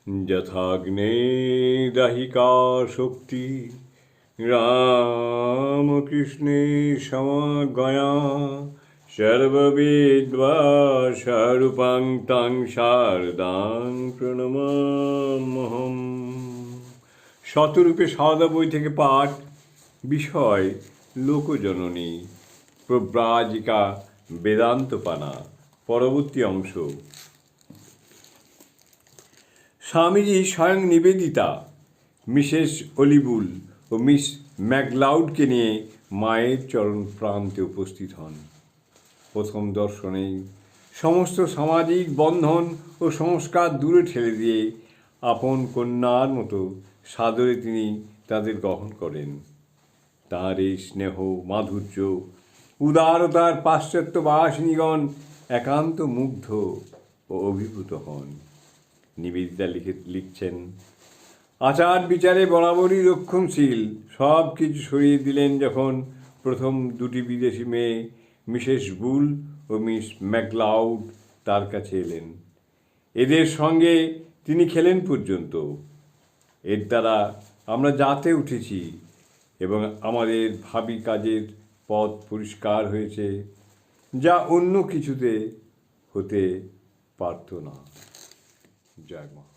যথাগ্নে দাহিকা শক্তি রামকৃষ্ণে সমগয়া সর্ববিদ্বা স্বরূপাং তাং শারদাং প্রণমাম্যহম। শতরূপে সারদা বই থেকে পাঠ। বিষয় লোকজননী, প্রব্রাজিকা বেদান্তপানা। পরবর্তী অংশ। স্বামীজি স্বয়ং নিবেদিতা, মিসেস অলিবুল ও মিস ম্যাকলাউডকে নিয়ে মায়ের চরণ প্রান্তে উপস্থিত হন। প্রথম দর্শনেই সমস্ত সামাজিক বন্ধন ও সংস্কার দূরে ঠেলে দিয়ে আপন কন্যার মতো সাদরে তিনি তাদের গ্রহণ করেন। তাঁর এই স্নেহ, মাধুর্য, উদারতার পাশ্চাত্যবাসিনীগণ একান্ত মুগ্ধ ও অভিভূত হন। নিবেদিতা লিখছেন, আচার বিচারে বরাবরই রক্ষণশীল, সব কিছু সরিয়ে দিলেন যখন প্রথম দুটি বিদেশি মেয়ে মিসেস বুল ও মিস ম্যাকলাউড তার কাছে এলেন। এদের সঙ্গে তিনি খেলেন পর্যন্ত। এর দ্বারা আমরা জাতে উঠেছি এবং আমাদের ভাবি কাজের পথ পরিষ্কার হয়েছে, যা অন্য কিছুতে হতে পারত না। জয় মা।